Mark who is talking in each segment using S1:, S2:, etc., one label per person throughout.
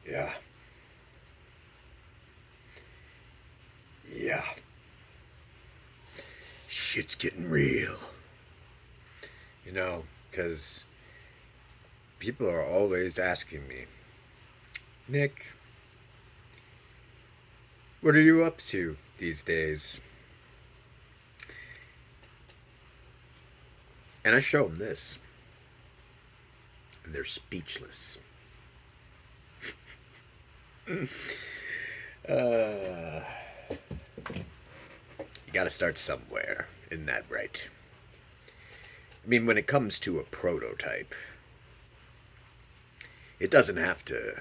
S1: Yeah. Yeah. Shit's getting real. Because people are always asking me, Nick, what are you up to these days? And I show them this, and they're speechless. Uh, you gotta start somewhere, isn't that right? I mean, when it comes to a prototype, it doesn't have to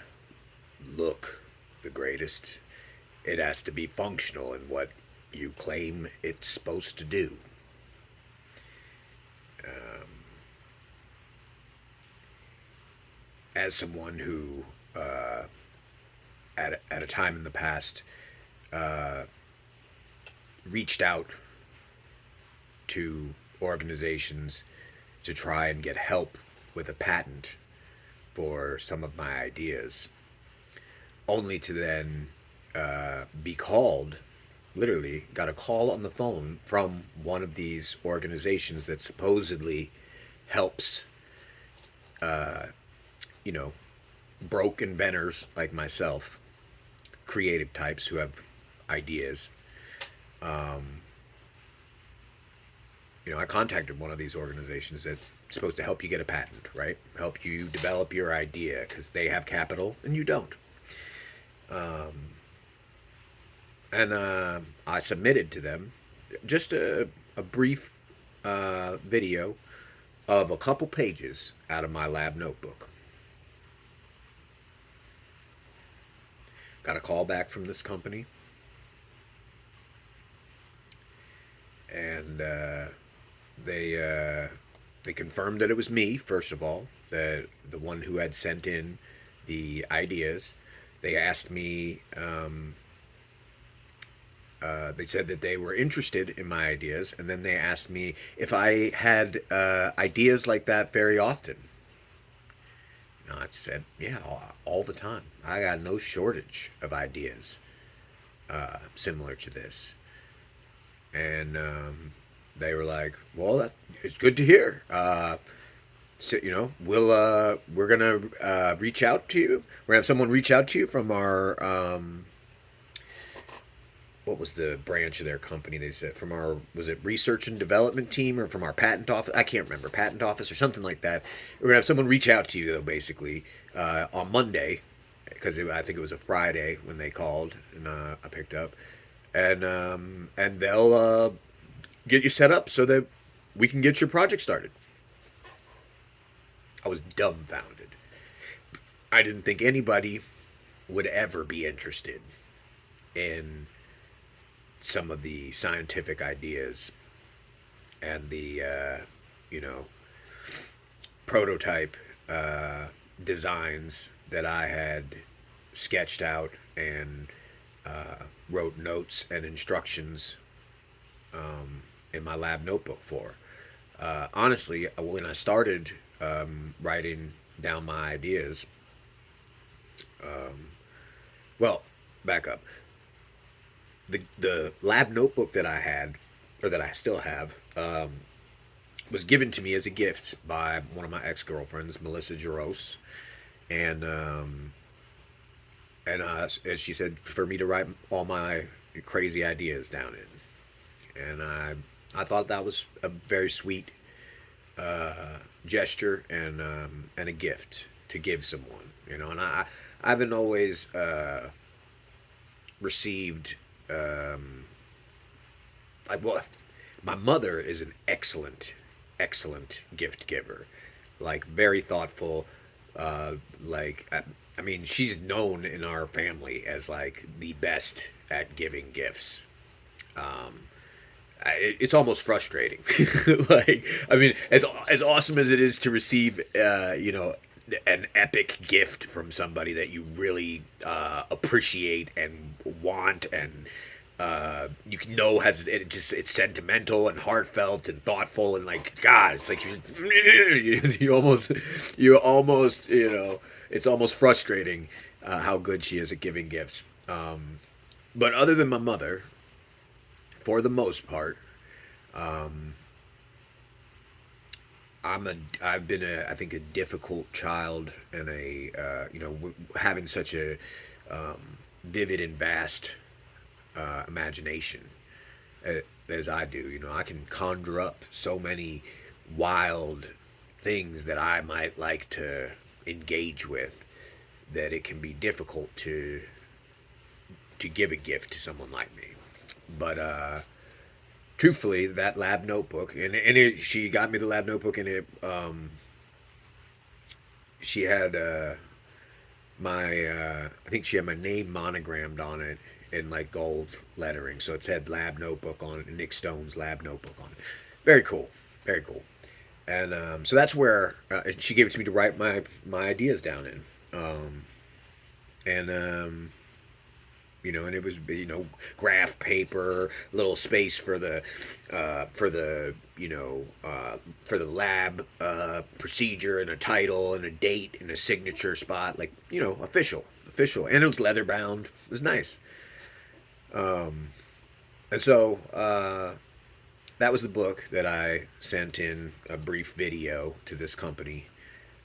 S1: look the greatest. It has to be functional in what you claim it's supposed to do. As someone who, at a time in the past, reached out to organizations to try and get help with a patent for some of my ideas, only to then be called, literally, got a call on the phone from one of these organizations that supposedly helps, you know, broke inventors like myself, creative types who have ideas. I contacted one of these organizations that's supposed to help you get a patent, right? Help you develop your idea because they have capital and you don't. And I submitted to them just a brief video of a couple pages out of my lab notebook. Got a call back from this company, and they confirmed that it was me. First of all, the one who had sent in the ideas. They asked me. They said that they were interested in my ideas, and then they asked me if I had ideas like that very often. And I said, yeah, all the time. I got no shortage of ideas similar to this. And they were like, well, it's good to hear. So, we're gonna reach out to you. We're gonna have someone reach out to you from our what was the branch of their company? They said from our, was it research and development team or from our patent office? I can't remember, patent office or something like that. We're gonna have someone reach out to you though, basically on Monday, because I think it was a Friday when they called, and I picked up, and they'll get you set up so that we can get your project started. I was dumbfounded. I didn't think anybody would ever be interested in some of the scientific ideas and the prototype designs that I had sketched out and wrote notes and instructions in my lab notebook for. Honestly, when I started writing down my ideas, well, back up. The lab notebook that I had, or that I still have, was given to me as a gift by one of my ex girlfriends, Melissa Jaros, and as she said, for me to write all my crazy ideas down in, and I thought that was a very sweet gesture and a gift to give someone, and I haven't always received like, well, my mother is an excellent gift giver, like very thoughtful. Like I mean, she's known in our family as like the best at giving gifts. It's almost frustrating. Like, I mean, as awesome as it is to receive, an epic gift from somebody that you really appreciate and want, and has it's sentimental and heartfelt and thoughtful, and like, God, it's like you almost it's almost frustrating how good she is at giving gifts. But other than my mother, for the most part, I've been I think a difficult child and having such a vivid and vast imagination as I do. I can conjure up so many wild things that I might like to engage with that it can be difficult to give a gift to someone like me. But truthfully, that lab notebook, she got me the lab notebook, and she had I think she had my name monogrammed on it in like gold lettering. So it said lab notebook on it, Nick Stone's lab notebook on it. Very cool, very cool. And so that's where she gave it to me to write my ideas down in. And and it was graph paper, little space for the for the lab procedure, and a title and a date and a signature spot, like official, and it was leather bound. It was nice. And so that was the book that I sent in a brief video to this company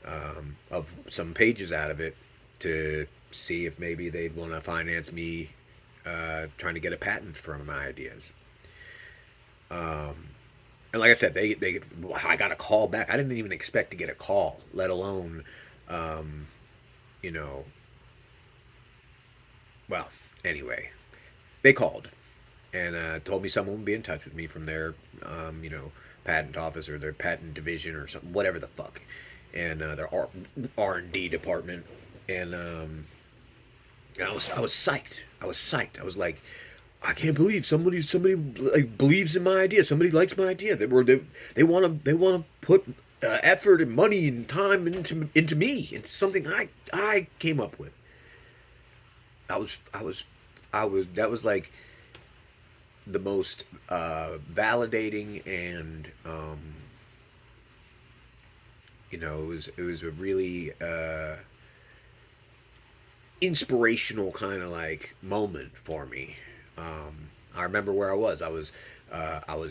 S1: of some pages out of it to see if maybe they'd want to finance me trying to get a patent for my ideas. And like I said, I got a call back. I didn't even expect to get a call, let alone, you know, well, anyway, they called and told me someone would be in touch with me from their, patent office or their patent division or something, whatever the fuck, and their R&D department, and I was psyched. I was psyched. I was like, I can't believe somebody like believes in my idea. Somebody likes my idea. They want to put effort and money and time into me, into something I came up with. That was like the most validating, and it was a really inspirational kind of like moment for me. I remember where I was. I was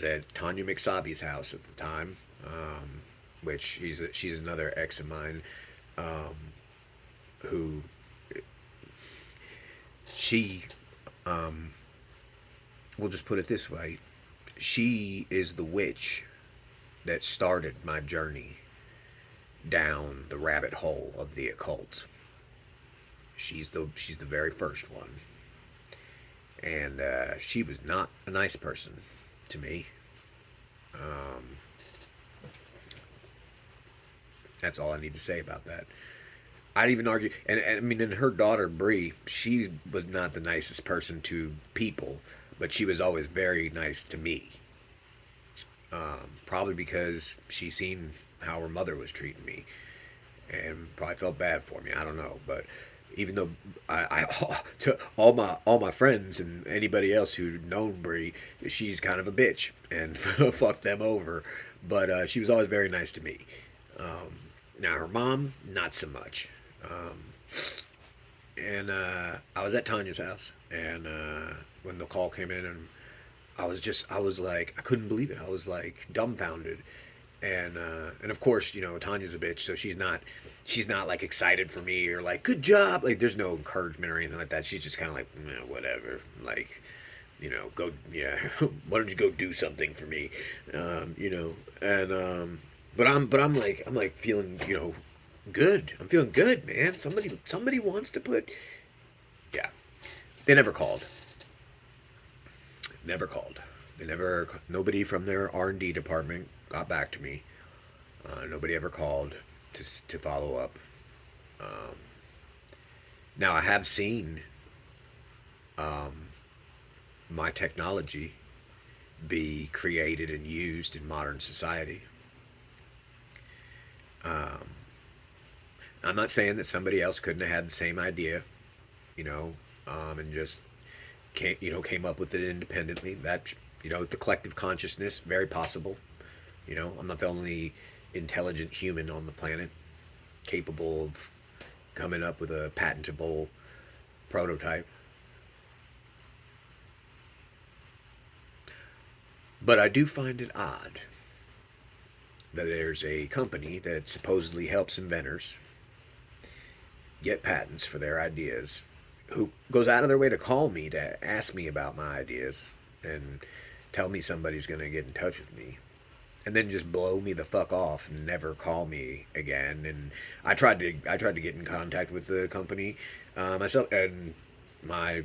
S1: at Tanya McSabi's house at the time, which she's another ex of mine, who she we'll just put it this way. She is the witch that started my journey down the rabbit hole of the occult. She's the very first one, and she was not a nice person to me. That's all I need to say about that. I'd even argue, and I mean, and her daughter Bree, she was not the nicest person to people, but she was always very nice to me. Probably because she seen how her mother was treating me, and probably felt bad for me. I don't know, but even though I to all my friends and anybody else who'd known Bree, she's kind of a bitch and fucked them over. But she was always very nice to me. Now her mom, not so much. And I was at Tanya's house, and when the call came in, and I was like, I couldn't believe it. I was like dumbfounded, and of course, Tanya's a bitch, so she's not like excited for me or like good job. Like there's no encouragement or anything like that. She's just kind of like, whatever. Like, go, yeah. Why don't you go do something for me? And but I'm like feeling good. I'm feeling good, man. Somebody wants to put. Yeah, they never called. Never called. Nobody from their R&D department got back to me. Nobody ever called to follow up. Now I have seen my technology be created and used in modern society. I'm not saying that somebody else couldn't have had the same idea, and just came up with it independently. That the collective consciousness, very possible. I'm not the only intelligent human on the planet capable of coming up with a patentable prototype. But I do find it odd that there's a company that supposedly helps inventors get patents for their ideas, who goes out of their way to call me to ask me about my ideas and tell me somebody's going to get in touch with me, and then just blow me the fuck off and never call me again. And I tried to get in contact with the company myself, and I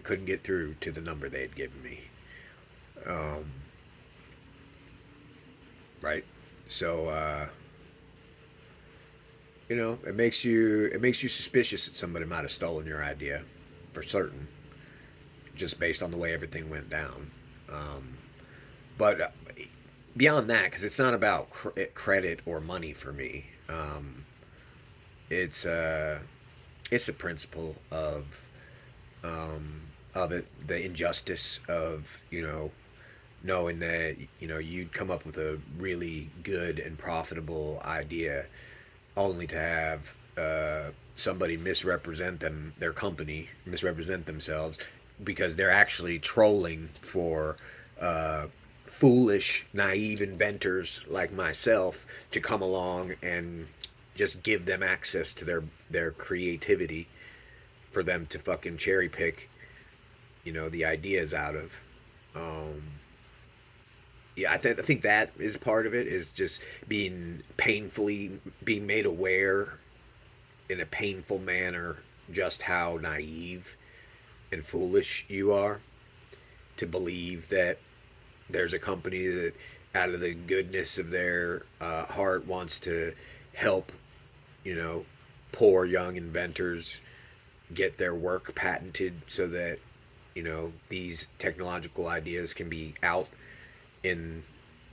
S1: couldn't get through to the number they had given me. Right, so it makes you suspicious that somebody might have stolen your idea, for certain, just based on the way everything went down. But beyond that, because it's not about credit or money for me. It's it's a principle of it, the injustice of knowing that you'd come up with a really good and profitable idea, only to have somebody their company misrepresent themselves, because they're actually trolling for foolish, naive inventors like myself to come along and just give them access to their creativity, for them to fucking cherry pick, the ideas out of. Yeah, I think that is part of it, is just being made aware in a painful manner just how naive and foolish you are, to believe that there's a company that, out of the goodness of their heart, wants to help, poor young inventors get their work patented, so that these technological ideas can be out in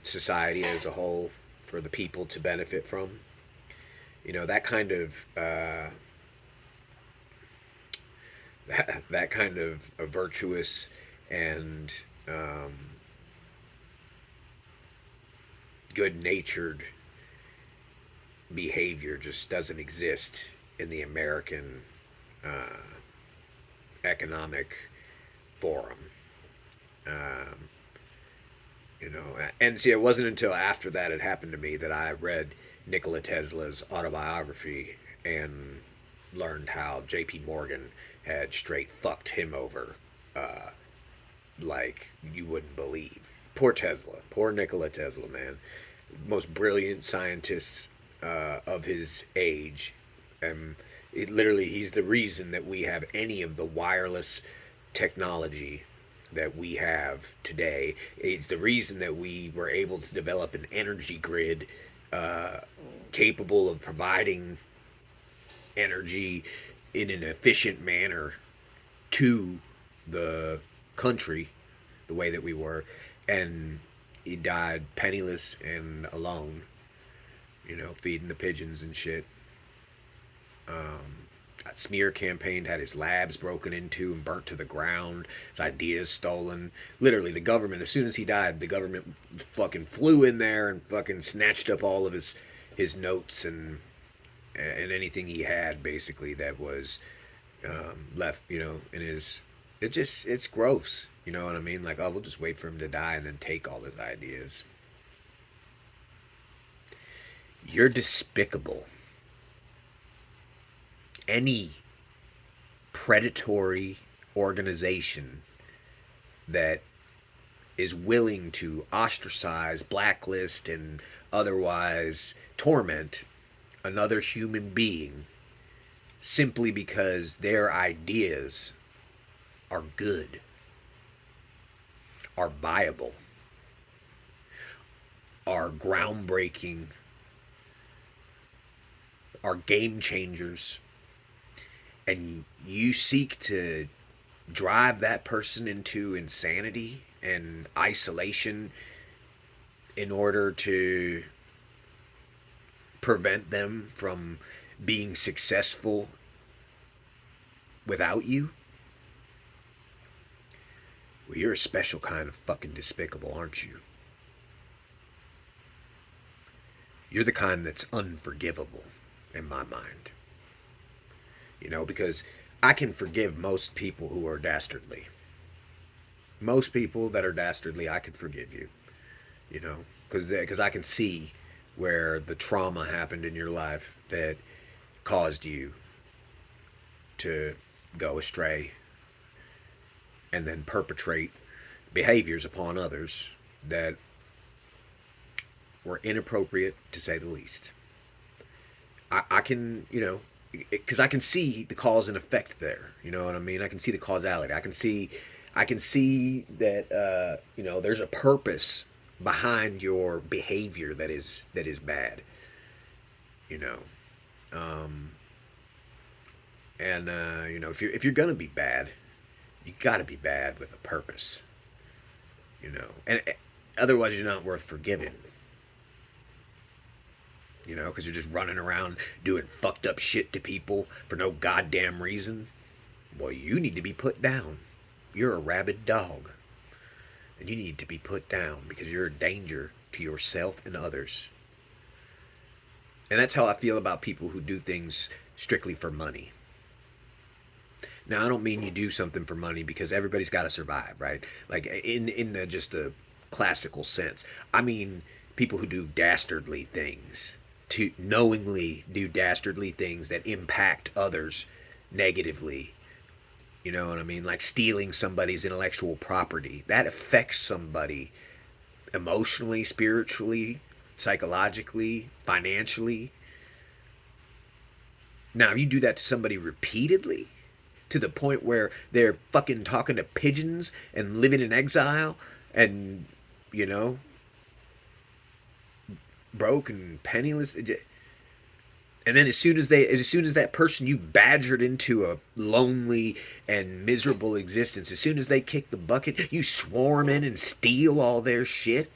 S1: society as a whole for the people to benefit from. That kind of that kind of a virtuous and good-natured behavior just doesn't exist in the American economic forum. Um, and see, it wasn't until after that had happened to me that I read Nikola Tesla's autobiography and learned how J.P. Morgan had straight fucked him over, like you wouldn't believe. Poor Tesla, poor Nikola Tesla, man, most brilliant scientist of his age. He's the reason that we have any of the wireless technology that we have today. It's the reason that we were able to develop an energy grid capable of providing energy in an efficient manner to the country the way that we were. And he died penniless and alone, feeding the pigeons and shit. Got smear campaigned, had his labs broken into and burnt to the ground, his ideas stolen. Literally, the government, as soon as he died, the government fucking flew in there and fucking snatched up all of his notes and anything he had, basically, that was left, in his. It's gross. You know what I mean? Like, oh, we'll just wait for him to die and then take all his ideas. You're despicable. Any predatory organization that is willing to ostracize, blacklist, and otherwise torment another human being simply because their ideas are good, are viable, are groundbreaking, are game changers, and you seek to drive that person into insanity and isolation in order to prevent them from being successful without you? Well, you're a special kind of fucking despicable, aren't you? You're the kind that's unforgivable in my mind. Because I can forgive most people who are dastardly. Most people that are dastardly, I could forgive you. You know, because I can see where the trauma happened in your life that caused you to go astray and then perpetrate behaviors upon others that were inappropriate, to say the least. I can, you know, because I can see the cause and effect there. You know what I mean? I can see the causality. I can see that you know, there's a purpose behind your behavior that is bad. You know, and you know, if you're gonna be bad, you got to be bad with a purpose. You know, and otherwise you're not worth forgiving. You know, because you're just running around doing fucked up shit to people for no goddamn reason. Well, you need to be put down. You're a rabid dog. And you need to be put down because you're a danger to yourself and others. And that's how I feel about people who do things strictly for money. Now, I don't mean you do something for money because everybody's got to survive, right? Like in the just the classical sense. I mean people who do dastardly things, to knowingly do dastardly things that impact others negatively. You know what I mean? Like stealing somebody's intellectual property. That affects somebody emotionally, spiritually, psychologically, financially. Now, if you do that to somebody repeatedly, to the point where they're fucking talking to pigeons and living in exile and, you know, broke and penniless, and then as soon as that person you badgered into a lonely and miserable existence, as soon as they kick the bucket, you swarm in and steal all their shit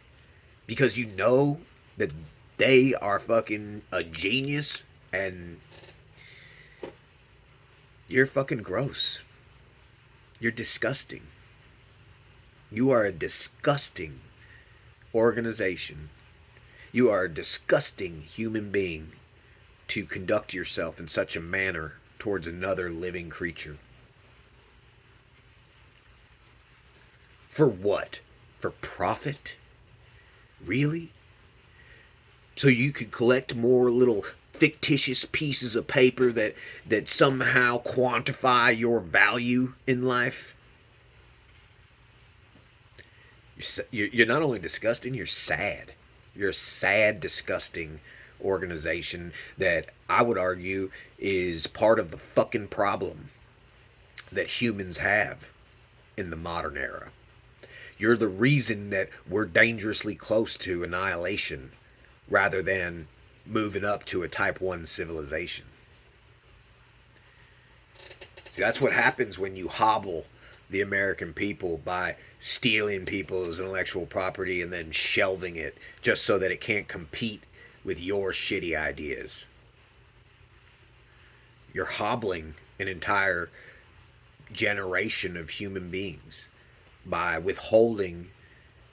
S1: because you know that they are fucking a genius and you're fucking gross. You're disgusting. You are a disgusting organization. You are a disgusting human being to conduct yourself in such a manner towards another living creature. For what? For profit? Really? So you could collect more little fictitious pieces of paper that somehow quantify your value in life? You're not only disgusting, you're sad. You're a sad, disgusting organization that I would argue is part of the fucking problem that humans have in the modern era. You're the reason that we're dangerously close to annihilation rather than moving up to a type 1 civilization. See, that's what happens when you hobble the American people by stealing people's intellectual property and then shelving it just so that it can't compete with your shitty ideas. You're hobbling an entire generation of human beings by withholding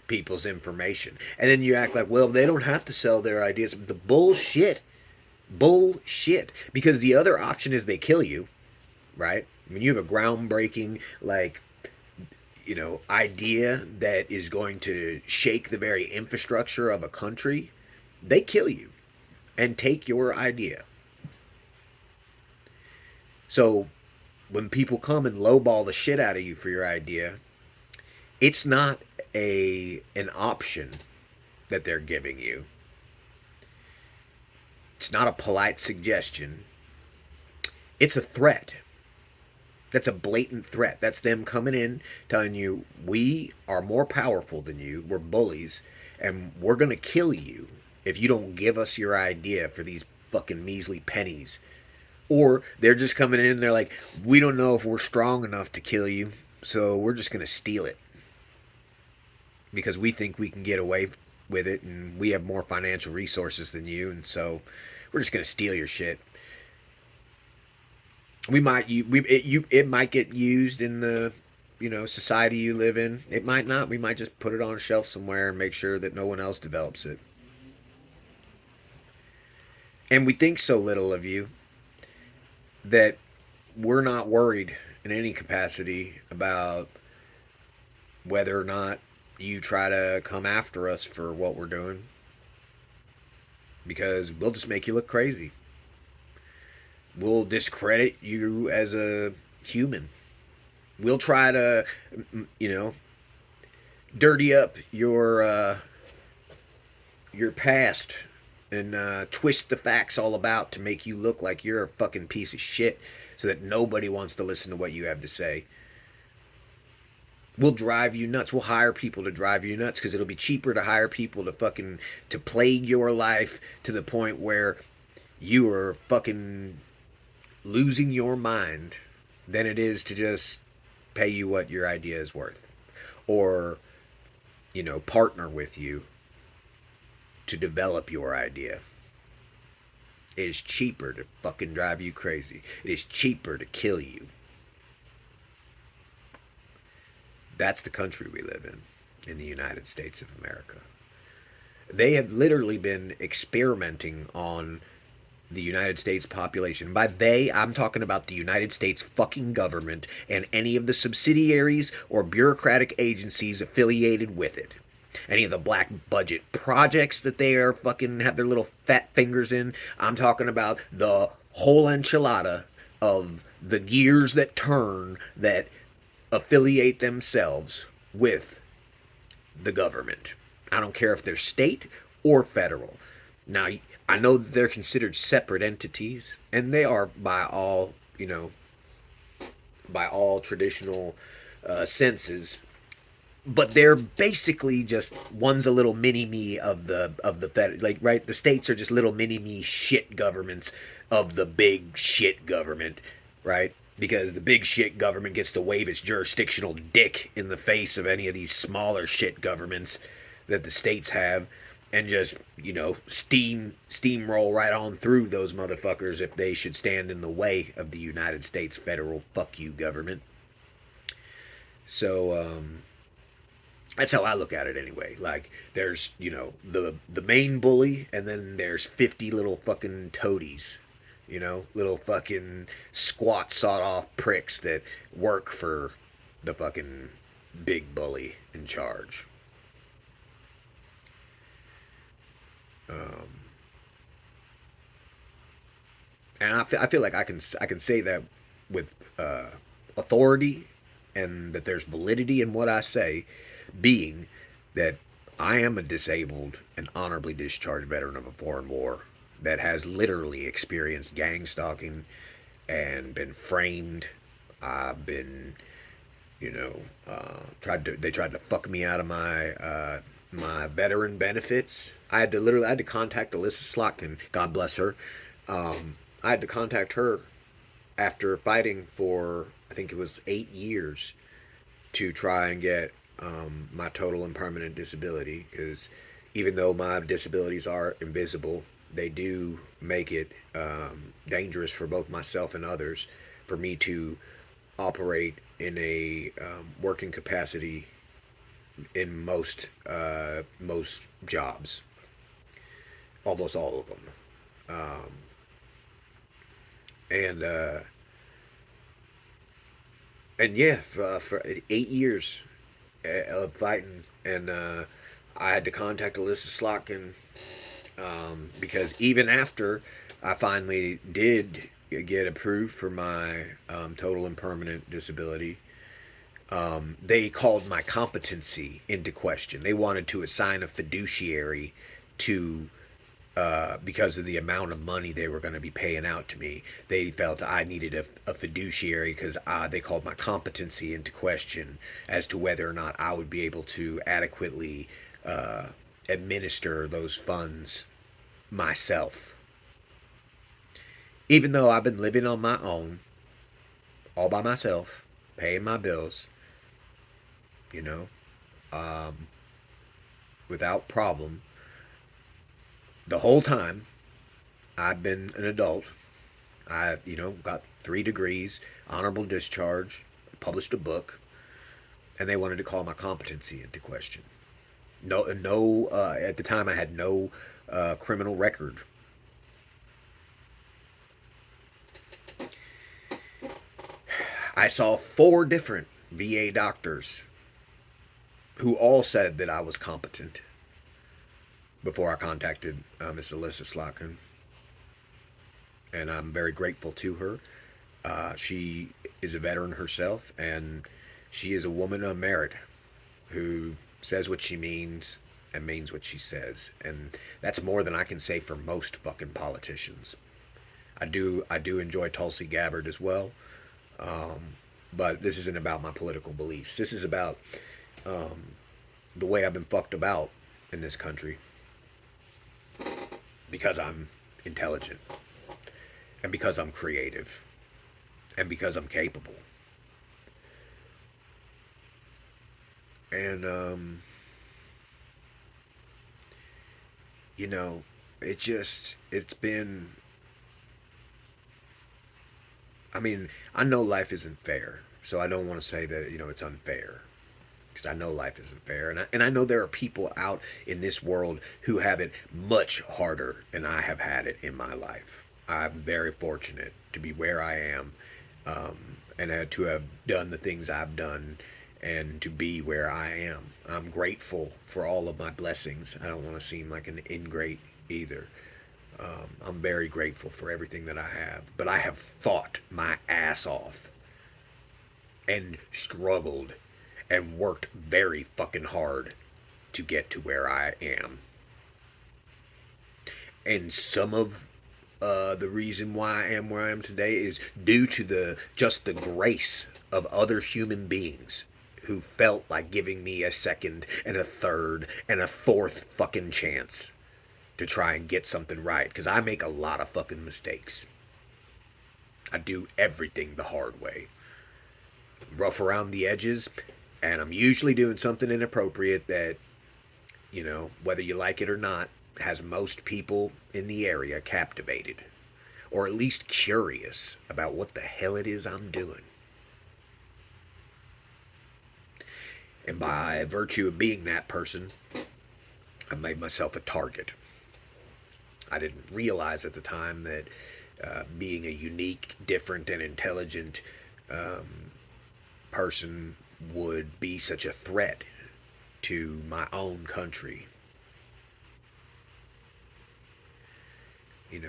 S1: people's information. And then you act like, well, they don't have to sell their ideas. The bullshit. Bullshit. Because the other option is they kill you, right? I mean, you have a groundbreaking, like, you know, idea that is going to shake the very infrastructure of a country. They kill you and take your idea. So when people come and lowball the shit out of you for your idea, it's not an option that they're giving you. It's not a polite suggestion. It's a threat. That's a blatant threat. That's them coming in telling you, we are more powerful than you. We're bullies. And we're going to kill you if you don't give us your idea for these fucking measly pennies. Or they're just coming in and they're like, we don't know if we're strong enough to kill you, so we're just going to steal it. Because we think we can get away with it and we have more financial resources than you, and so we're just going to steal your shit. It might get used in the, you know, society you live in. It might not. We might just put it on a shelf somewhere and make sure that no one else develops it. And we think so little of you that we're not worried in any capacity about whether or not you try to come after us for what we're doing, because we'll just make you look crazy. We'll discredit you as a human. We'll try to, you know, dirty up your past and twist the facts all about to make you look like you're a fucking piece of shit, so that nobody wants to listen to what you have to say. We'll drive you nuts. We'll hire people to drive you nuts, because it'll be cheaper to hire people to fucking to plague your life to the point where you are fucking losing your mind than it is to just pay you what your idea is worth, or partner with you to develop your idea. It is cheaper to fucking drive you crazy. It is cheaper to kill you. That's the country we live in the United States of America. They have literally been experimenting on the United States population. By they, I'm talking about the United States fucking government and any of the subsidiaries or bureaucratic agencies affiliated with it. Any of the black budget projects that they are fucking have their little fat fingers in. I'm talking about the whole enchilada of the gears that turn that affiliate themselves with the government. I don't care if they're state or federal. Now, I know that they're considered separate entities, and they are by all, by all traditional senses. But they're basically just one's a little mini me of the fed, like, right. The states are just little mini me shit governments of the big shit government, right? Because the big shit government gets to wave its jurisdictional dick in the face of any of these smaller shit governments that the states have, and just steamroll right on through those motherfuckers if they should stand in the way of the United States federal fuck you government. So that's how I look at it anyway. Like, there's the main bully, and then there's 50 little fucking toadies. Little fucking squat, sawed-off pricks that work for the fucking big bully in charge. And I feel like I can say that with authority, and that there's validity in what I say, being that I am a disabled and honorably discharged veteran of a foreign war that has literally experienced gang stalking and been framed. I've been, they tried to fuck me out of my veteran benefits. I had to contact Alyssa Slotkin, God bless her. I had to contact her after fighting for, I think it was 8 years, to try and get my total and permanent disability, because even though my disabilities are invisible, they do make it dangerous for both myself and others for me to operate in a working capacity in most jobs, almost all of them, and yeah, for 8 years of fighting, and I had to contact Alyssa Slotkin, because even after I finally did get approved for my total and permanent disability, they called my competency into question. They wanted to assign a fiduciary to, because of the amount of money they were going to be paying out to me. They felt I needed a fiduciary, because they called my competency into question as to whether or not I would be able to adequately administer those funds myself. Even though I've been living on my own, all by myself, paying my bills, without problem, the whole time I've been an adult. I've, got 3 degrees, honorable discharge, published a book, and they wanted to call my competency into question. No, at the time I had no criminal record. I saw 4 different VA doctors who all said that I was competent before I contacted Miss Alyssa Slotkin, and I'm very grateful to her. She is a veteran herself, and she is a woman of merit who says what she means and means what she says, and that's more than I can say for most fucking politicians. I do enjoy Tulsi Gabbard as well, but this isn't about my political beliefs. This is about the way I've been fucked about in this country because I'm intelligent and because I'm creative and because I'm capable. And you know, it's been, I mean, I know life isn't fair, so I don't want to say that, it's unfair. Because I know life isn't fair. And I know there are people out in this world who have it much harder than I have had it in my life. I'm very fortunate to be where I am, and to have done the things I've done and to be where I am. I'm grateful for all of my blessings. I don't want to seem like an ingrate either. I'm very grateful for everything that I have. But I have fought my ass off and struggled and worked very fucking hard to get to where I am. And some of the reason why I am where I am today is due to the grace of other human beings who felt like giving me a second and a third and a fourth fucking chance to try and get something right. Because I make a lot of fucking mistakes. I do everything the hard way. Rough around the edges, and I'm usually doing something inappropriate that, whether you like it or not, has most people in the area captivated, or at least curious about what the hell it is I'm doing. And by virtue of being that person, I made myself a target. I didn't realize at the time that being a unique, different, and intelligent person would be such a threat to my own country.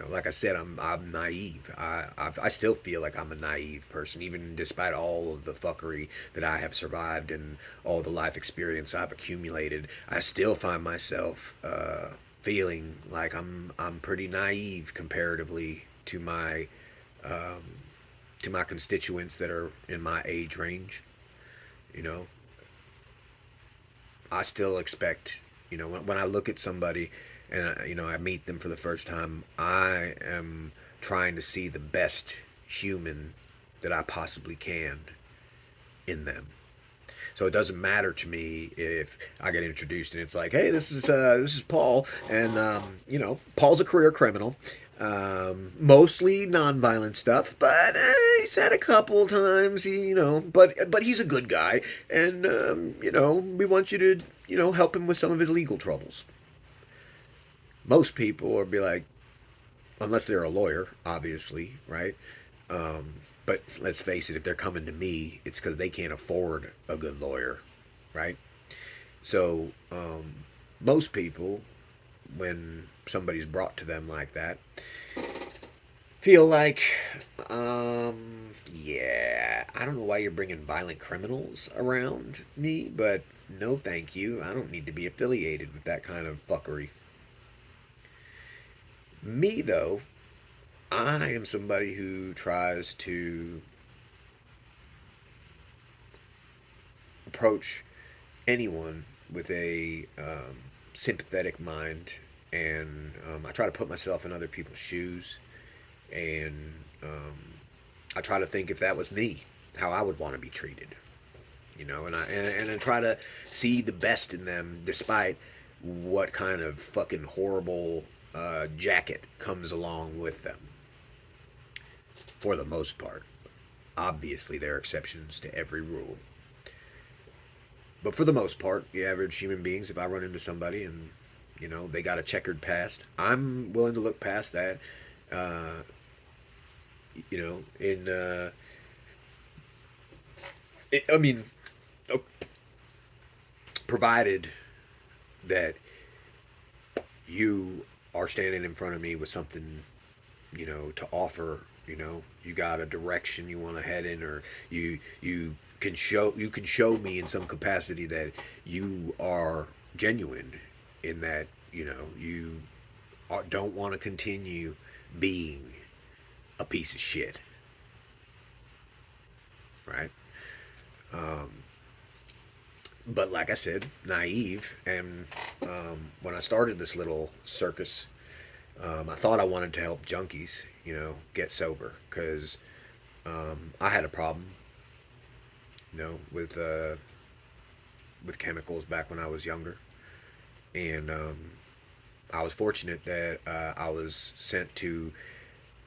S1: Like I said, I'm naive. I still feel like I'm a naive person, even despite all of the fuckery that I have survived and all the life experience I've accumulated. I still find myself feeling like I'm pretty naive comparatively to my constituents that are in my age range. I still expect, when I look at somebody and I meet them for the first time, I am trying to see the best human that I possibly can in them. So it doesn't matter to me if I get introduced and it's like, hey, this is Paul, and Paul's a career criminal. Mostly non-violent stuff, but he's had a couple times. But he's a good guy, and we want you to help him with some of his legal troubles. Most people would be like, unless they're a lawyer, obviously, right? But let's face it, if they're coming to me, it's because they can't afford a good lawyer, right? So most people, when somebody's brought to them like that, feel like, yeah, I don't know why you're bringing violent criminals around me, but no thank you. I don't need to be affiliated with that kind of fuckery. Me, though, I am somebody who tries to approach anyone with a sympathetic mind, and I try to put myself in other people's shoes, and I try to think if that was me, how I would want to be treated, and I try to see the best in them, despite what kind of fucking horrible jacket comes along with them. For the most part, obviously there are exceptions to every rule. But for the most part, the average human beings, if I run into somebody and, they got a checkered past, I'm willing to look past that. In I mean, uh, provided that you are standing in front of me with something, to offer. You got a direction you want to head in, or you can show me in some capacity that you are genuine, in that you don't want to continue being a piece of shit, right? But like I said, naive, and when I started this little circus, I thought I wanted to help junkies, get sober, because I had a problem, with chemicals back when I was younger, and I was fortunate that I was sent to,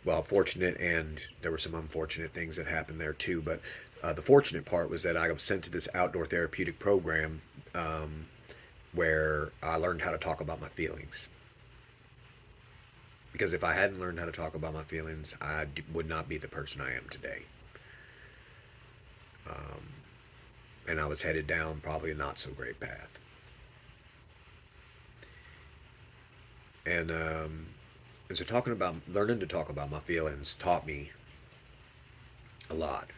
S1: well, fortunate, and there were some unfortunate things that happened there too. But the fortunate part was that I was sent to this outdoor therapeutic program, where I learned how to talk about my feelings. Because if I hadn't learned how to talk about my feelings, would not be the person I am today. And I was headed down probably a not so great path. And so learning to talk about my feelings taught me a lot.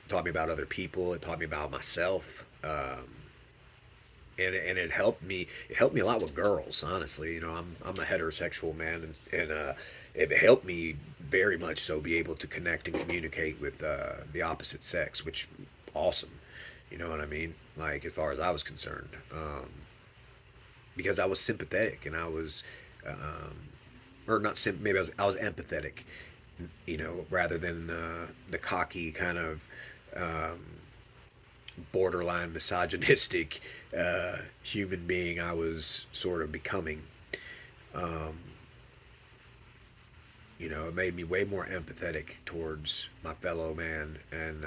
S1: Taught me about other people. It taught me about myself. And it helped me. It helped me a lot with girls. Honestly, I'm a heterosexual man, and it helped me very much so be able to connect and communicate with the opposite sex, which awesome. You know what I mean? Like, as far as I was concerned, because I was sympathetic, and I was, or not maybe I was empathetic, rather than the cocky kind of borderline misogynistic human being I was sort of becoming. Um, it made me way more empathetic towards my fellow man, and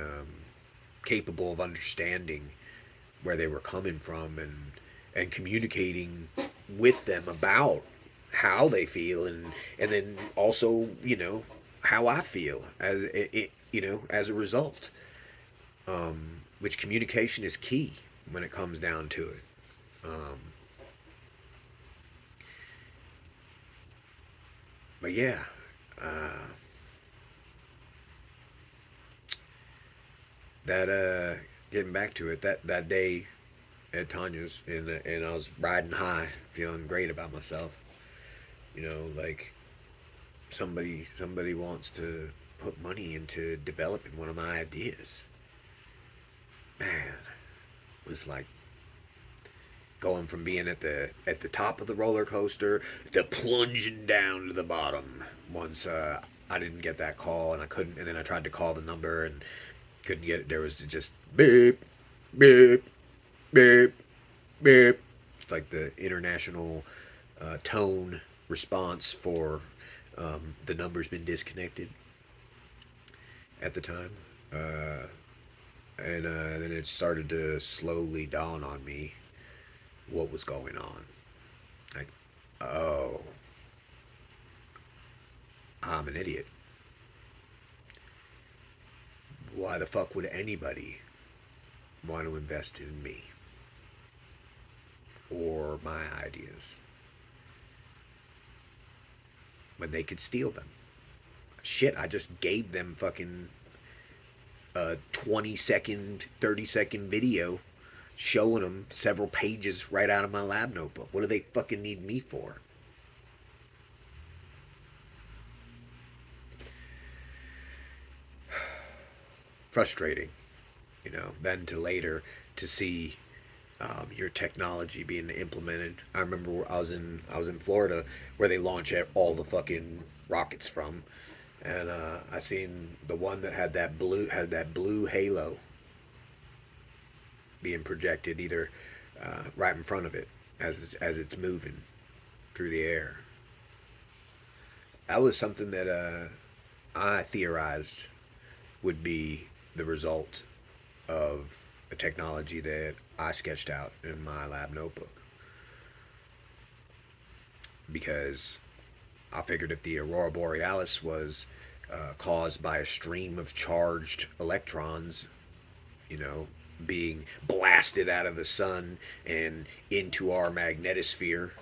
S1: capable of understanding where they were coming from, and communicating with them about how they feel, and then also how I feel as a result. Which communication is key when it comes down to it. Um, but yeah, uh, that getting back to it, that day at Tanya's, and I was riding high, feeling great about myself. Like somebody wants to put money into developing one of my ideas. Man, it was like going from being at the top of the roller coaster to plunging down to the bottom. Once I didn't get that call, and I couldn't, and then I tried to call the number and couldn't get it. There was just beep, beep, beep, beep. It's like the international tone response for the number's been disconnected at the time. And then it started to slowly dawn on me what was going on. Like, oh, I'm an idiot. Why the fuck would anybody want to invest in me or my ideas when they could steal them? Shit, I just gave them fucking a 20-second, 30-second video showing them several pages right out of my lab notebook. What do they fucking need me for? Frustrating, then to later to see your technology being implemented. I remember I was in Florida, where they launch all the fucking rockets from, and I seen the one that had that blue halo being projected either right in front of it as it's moving through the air. That was something that I theorized would be the result of a technology that I sketched out in my lab notebook, because I figured if the aurora borealis was caused by a stream of charged electrons you know, being blasted out of the sun and into our magnetosphere,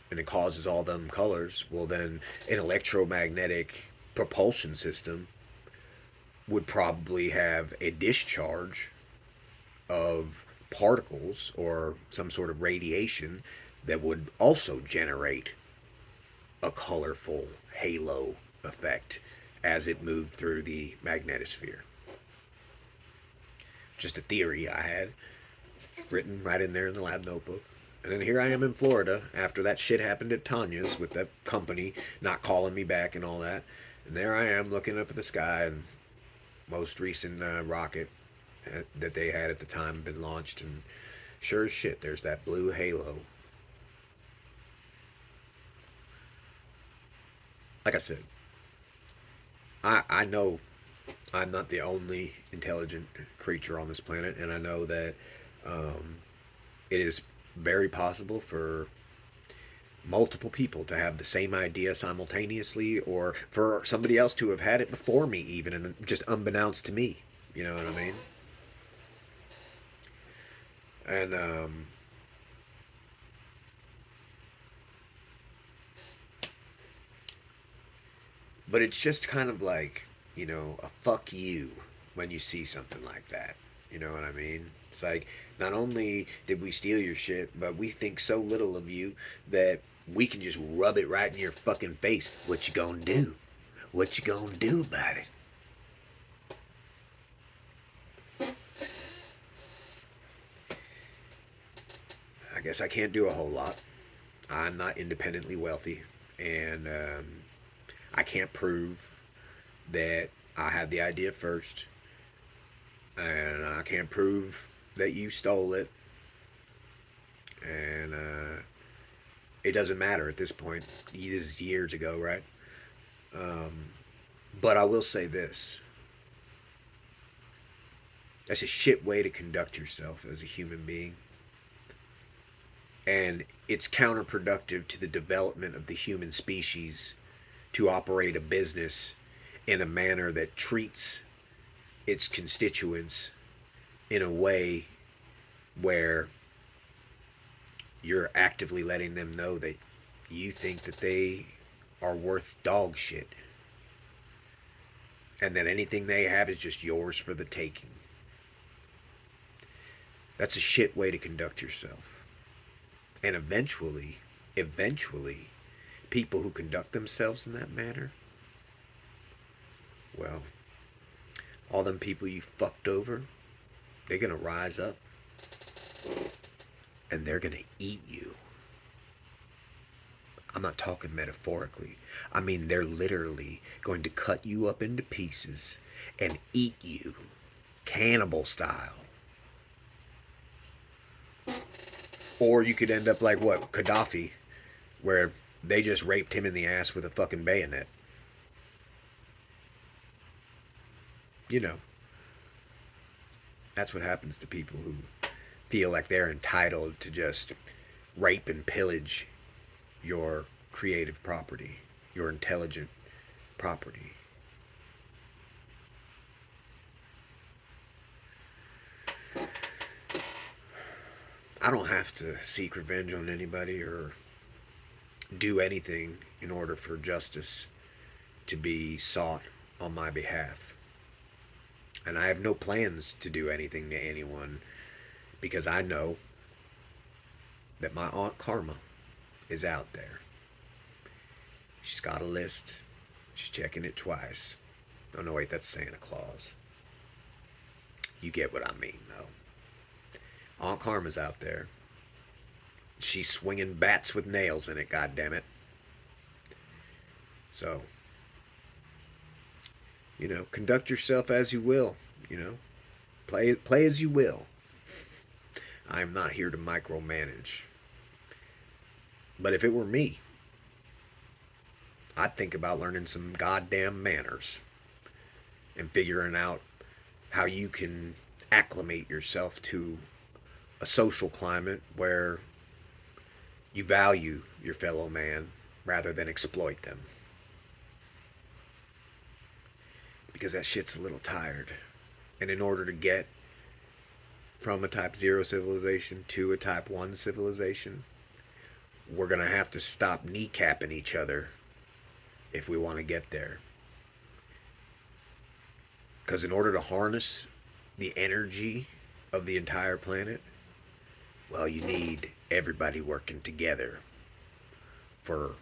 S1: and it causes all them colors. Well, then an electromagnetic propulsion system would probably have a discharge of particles or some sort of radiation that would also generate a colorful halo effect as it moved through the magnetosphere. Just a theory I had, written right in there in the lab notebook. And then here I am in Florida after that shit happened at Tanya's with that company not calling me back and all that. And there I am looking up at the sky, and most recent rocket that they had at the time had been launched, and sure as shit, there's that blue halo. Like I said, I know I'm not the only intelligent creature on this planet, and I know that it is very possible for multiple people to have the same idea simultaneously, or for somebody else to have had it before me, even, and just unbeknownst to me. You know what I mean? And but it's just kind of like, a fuck you when you see something like that. You know what I mean? It's like, not only did we steal your shit, but we think so little of you that we can just rub it right in your fucking face. What you gonna do? What you gonna do about it? I guess I can't do a whole lot. I'm not independently wealthy, and I can't prove that I had the idea first, and I can't prove that you stole it, and it doesn't matter at this point. This is years ago, right? But I will say this: that's a shit way to conduct yourself as a human being, and it's counterproductive to the development of the human species to operate a business in a manner that treats its constituents in a way where you're actively letting them know that you think that they are worth dog shit, and that anything they have is just yours for the taking. That's a shit way to conduct yourself. And eventually, people who conduct themselves in that manner, well, all them people you fucked over, they're gonna rise up and they're gonna eat you. I'm not talking metaphorically. I mean, they're literally going to cut you up into pieces and eat you, cannibal style. Or you could end up like what, Gaddafi, where they just raped him in the ass with a fucking bayonet. You know, that's what happens to people who feel like they're entitled to just rape and pillage your creative property, your intelligent property. I don't have to seek revenge on anybody or do anything in order for justice to be sought on my behalf. And I have no plans to do anything to anyone, because I know that my Aunt Karma is out there. She's got a list. She's checking it twice. Oh no, wait, that's Santa Claus. You get what I mean, though. Aunt Karma's out there. She's swinging bats with nails in it, goddammit. So, conduct yourself as you will. Play as you will. I am not here to micromanage. But if it were me, I'd think about learning some goddamn manners and figuring out how you can acclimate yourself to a social climate where you value your fellow man rather than exploit them. Because that shit's a little tired. And in order to get from a type 0 civilization to a type 1 civilization, we're going to have to stop kneecapping each other if we want to get there. Because in order to harness the energy of the entire planet, well, you need everybody working together for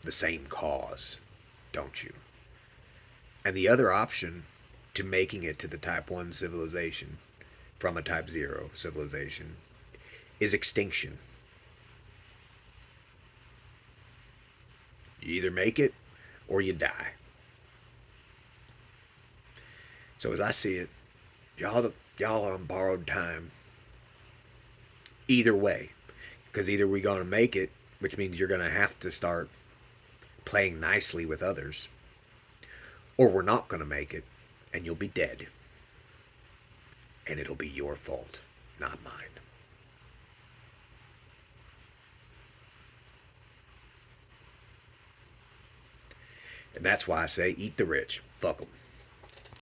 S1: the same cause, don't you? And the other option to making it to the type 1 civilization from a type 0 civilization is extinction. You either make it or you die. So as I see it, y'all are on borrowed time. Either way, because either we're going to make it, which means you're going to have to start playing nicely with others, or we're not going to make it, and you'll be dead. And it'll be your fault, not mine. And that's why I say eat the rich. Fuck them.